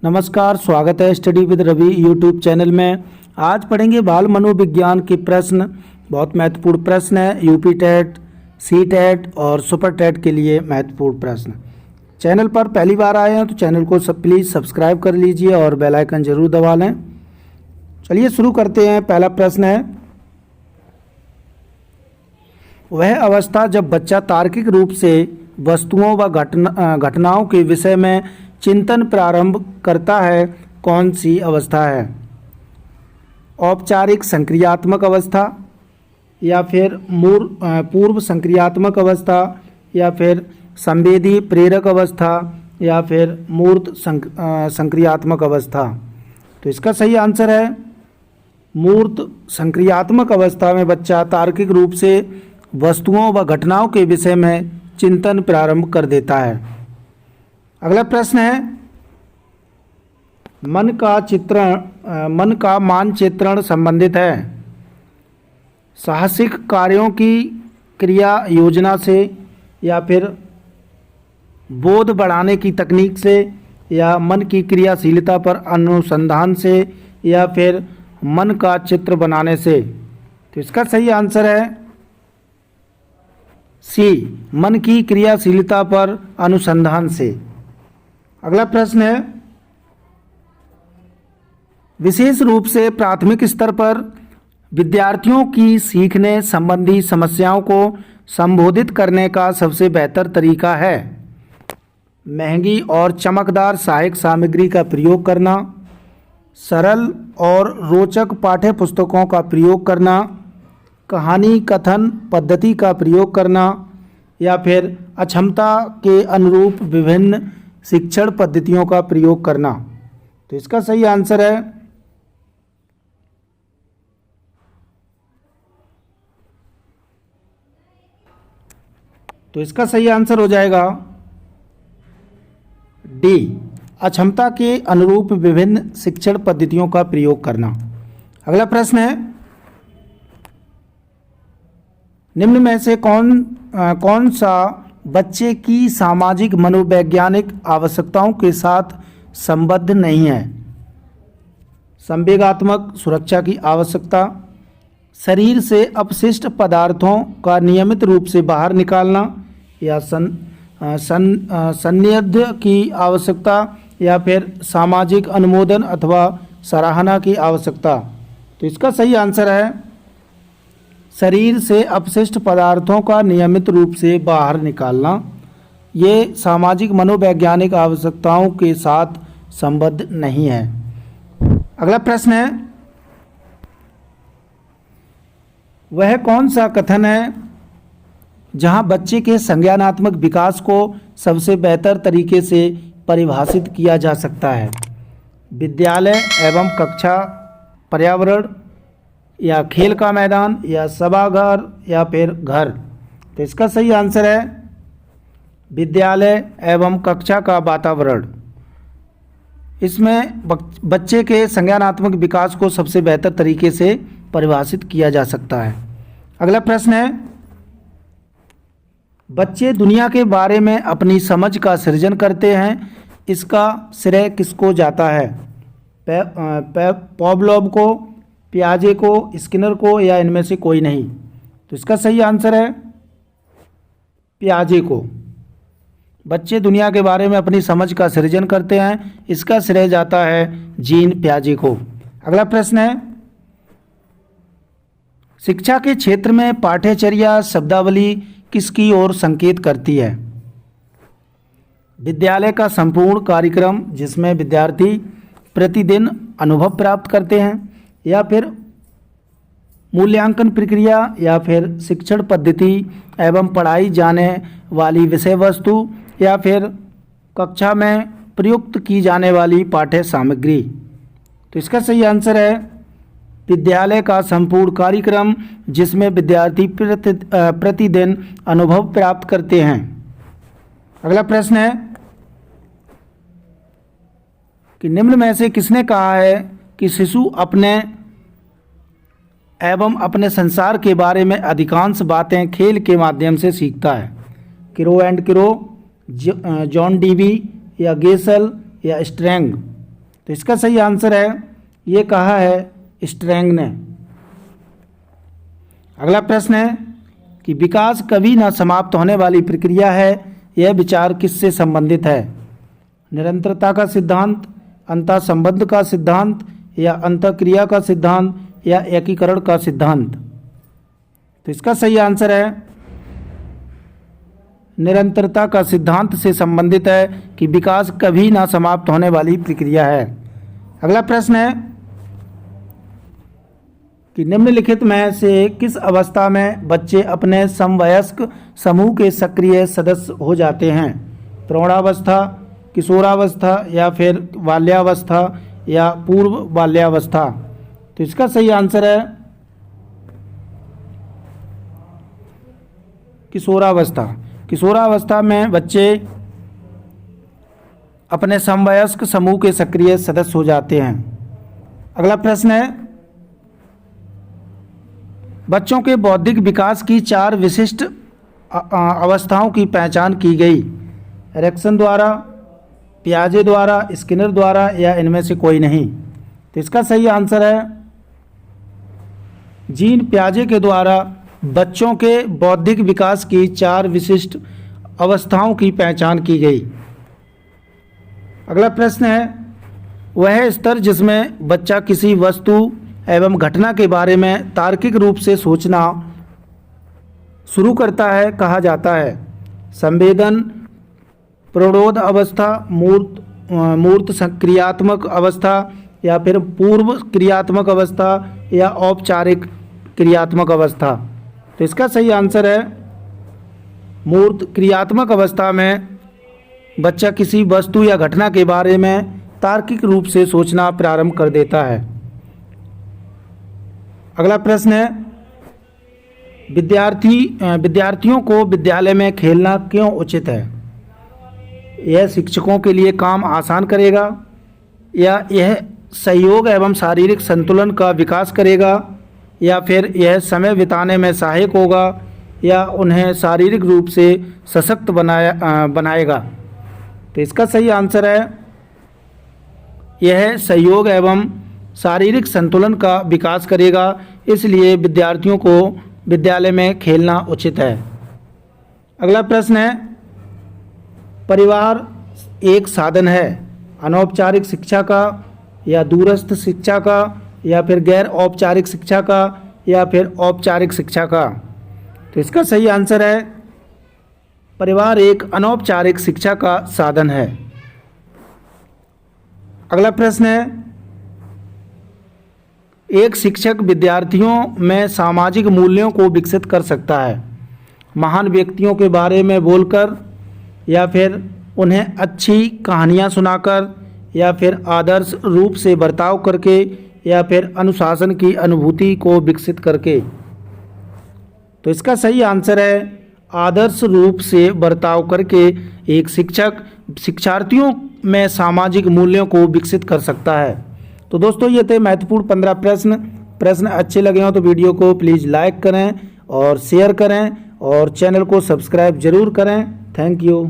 नमस्कार, स्वागत है study with Ravi YouTube channel में। आज पढ़ेंगे बाल मनोविज्ञान के प्रश्न। बहुत महत्वपूर्ण प्रश्न है, यूपी टेट, सी टेट और सुपर टेट के लिए महत्वपूर्ण प्रश्न। चैनल पर पहली बार आए हैं तो चैनल को प्लीज़ सब्सक्राइब कर लीजिए और बेल आइकन जरूर दबा लें। चलिए शुरू करते हैं। पहला प्रश्न है, वह अवस्था जब बच्चा तार्किक रूप से वस्तुओं व घटनाओं के विषय में चिंतन प्रारंभ करता है, कौन सी अवस्था है? औपचारिक संक्रियात्मक अवस्था, या फिर पूर्व संक्रियात्मक अवस्था, या फिर संवेदी प्रेरक अवस्था, या फिर मूर्त संक्रियात्मक अवस्था। तो इसका सही आंसर है मूर्त संक्रियात्मक अवस्था में बच्चा तार्किक रूप से वस्तुओं व घटनाओं के विषय में चिंतन प्रारंभ कर देता है। अगला प्रश्न है, मन का मानचित्रण संबंधित है साहसिक कार्यों की क्रिया योजना से, या फिर बोध बढ़ाने की तकनीक से, या मन की क्रियाशीलता पर अनुसंधान से, या फिर मन का चित्र बनाने से। तो इसका सही आंसर है सी, मन की क्रियाशीलता पर अनुसंधान से। अगला प्रश्न है, विशेष रूप से प्राथमिक स्तर पर विद्यार्थियों की सीखने संबंधी समस्याओं को संबोधित करने का सबसे बेहतर तरीका है? महंगी और चमकदार सहायक सामग्री का प्रयोग करना, सरल और रोचक पाठ्य पुस्तकों का प्रयोग करना, कहानी कथन पद्धति का प्रयोग करना, या फिर अक्षमता के अनुरूप विभिन्न शिक्षण पद्धतियों का प्रयोग करना। तो इसका सही आंसर है हो जाएगा डी, अक्षमता के अनुरूप विभिन्न शिक्षण पद्धतियों का प्रयोग करना। अगला प्रश्न है, निम्न में से कौन सा बच्चे की सामाजिक मनोवैज्ञानिक आवश्यकताओं के साथ संबद्ध नहीं है? संवेगात्मक सुरक्षा की आवश्यकता, शरीर से अपशिष्ट पदार्थों का नियमित रूप से बाहर निकालना, या सान्निध्य की आवश्यकता, या फिर सामाजिक अनुमोदन अथवा सराहना की आवश्यकता। तो इसका सही आंसर है शरीर से अपशिष्ट पदार्थों का नियमित रूप से बाहर निकालना। ये सामाजिक मनोवैज्ञानिक आवश्यकताओं के साथ संबद्ध नहीं है। अगला प्रश्न है, वह कौन सा कथन है जहां बच्चे के संज्ञानात्मक विकास को सबसे बेहतर तरीके से परिभाषित किया जा सकता है? विद्यालय एवं कक्षा, पर्यावरण, या खेल का मैदान, या सभागार, या फिर घर। तो इसका सही आंसर है विद्यालय एवं कक्षा का वातावरण। इसमें बच्चे के संज्ञानात्मक विकास को सबसे बेहतर तरीके से परिभाषित किया जा सकता है। अगला प्रश्न है, बच्चे दुनिया के बारे में अपनी समझ का सृजन करते हैं, इसका श्रेय किसको जाता है? पावलोव को, पियाजे को, स्किनर को, या इनमें से कोई नहीं? तो इसका सही आंसर है पियाजे को। बच्चे दुनिया के बारे में अपनी समझ का सृजन करते हैं, इसका श्रेय जाता है जीन पियाजे को। अगला प्रश्न है, शिक्षा के क्षेत्र में पाठ्यचर्या शब्दावली किसकी ओर संकेत करती है? विद्यालय का संपूर्ण कार्यक्रम जिसमें विद्यार्थी प्रतिदिन अनुभव प्राप्त करते हैं, या फिर मूल्यांकन प्रक्रिया, या फिर शिक्षण पद्धति एवं पढ़ाई जाने वाली विषय वस्तु, या फिर कक्षा में प्रयुक्त की जाने वाली पाठ्य सामग्री। तो इसका सही आंसर है विद्यालय का संपूर्ण कार्यक्रम जिसमें विद्यार्थी प्रतिदिन अनुभव प्राप्त करते हैं। अगला प्रश्न है कि निम्न में से किसने कहा है कि शिशु अपने संसार के बारे में अधिकांश बातें खेल के माध्यम से सीखता है? Kiro and Kiro, John Dewey, या गेसल, या स्ट्रैंग। तो इसका सही आंसर है, ये कहा है स्ट्रैंग ने। अगला प्रश्न है कि विकास कभी न समाप्त होने वाली प्रक्रिया है, यह विचार किससे संबंधित है? निरंतरता का सिद्धांत, अंतःसंबंध का सिद्धांत, या अंतःक्रिया का सिद्धांत, या एकीकरण का सिद्धांत? तो इसका सही आंसर है निरंतरता का सिद्धांत से संबंधित है कि विकास कभी ना समाप्त होने वाली प्रक्रिया है। अगला प्रश्न है कि निम्नलिखित में से किस अवस्था में बच्चे अपने समवयस्क समूह के सक्रिय सदस्य हो जाते हैं? प्रौढ़ावस्था, किशोरावस्था, या फिर बाल्यावस्था, या पूर्व बाल्यावस्था? तो इसका सही आंसर है किशोरावस्था। किशोरावस्था में बच्चे अपने समवयस्क समूह के सक्रिय सदस्य हो जाते हैं। अगला प्रश्न है बच्चों के बौद्धिक विकास की 4 विशिष्ट अवस्थाओं की पहचान की गई। एरिक्सन द्वारा, पियाजे द्वारा, स्किनर द्वारा, या इनमें से कोई नहीं? तो इसका सही आंसर है जीन पियाजे के द्वारा बच्चों के बौद्धिक विकास की 4 विशिष्ट अवस्थाओं की पहचान की गई। अगला प्रश्न है वह स्तर जिसमें बच्चा किसी वस्तु एवं घटना के बारे में तार्किक रूप से सोचना शुरू करता है कहा जाता है? संवेदन, प्रौढ़ोद अवस्था, मूर्त क्रियात्मक अवस्था, या फिर पूर्व क्रियात्मक अवस्था, या औपचारिक क्रियात्मक अवस्था? तो इसका सही आंसर है मूर्त क्रियात्मक अवस्था में बच्चा किसी वस्तु या घटना के बारे में तार्किक रूप से सोचना प्रारंभ कर देता है। अगला प्रश्न है विद्यार्थियों को विद्यालय में खेलना क्यों उचित है? यह शिक्षकों के लिए काम आसान करेगा, या यह सहयोग एवं शारीरिक संतुलन का विकास करेगा, या फिर यह समय बिताने में सहायक होगा, या उन्हें शारीरिक रूप से सशक्त बनाएगा? तो इसका सही आंसर है यह सहयोग एवं शारीरिक संतुलन का विकास करेगा, इसलिए विद्यार्थियों को विद्यालय में खेलना उचित है। अगला प्रश्न है परिवार एक साधन है अनौपचारिक शिक्षा का, या दूरस्थ शिक्षा का, या फिर गैर औपचारिक शिक्षा का, या फिर औपचारिक शिक्षा का? तो इसका सही आंसर है परिवार एक अनौपचारिक शिक्षा का साधन है। अगला प्रश्न है एक शिक्षक विद्यार्थियों में सामाजिक मूल्यों को विकसित कर सकता है महान व्यक्तियों के बारे में बोलकर, या फिर उन्हें अच्छी कहानियाँ सुनाकर, या फिर आदर्श रूप से बर्ताव करके, या फिर अनुशासन की अनुभूति को विकसित करके? तो इसका सही आंसर है आदर्श रूप से बर्ताव करके एक शिक्षक शिक्षार्थियों में सामाजिक मूल्यों को विकसित कर सकता है। तो दोस्तों ये थे महत्वपूर्ण 15 प्रश्न अच्छे लगे हों तो वीडियो को प्लीज़ लाइक करें और शेयर करें और चैनल को सब्सक्राइब जरूर करें। Thank you.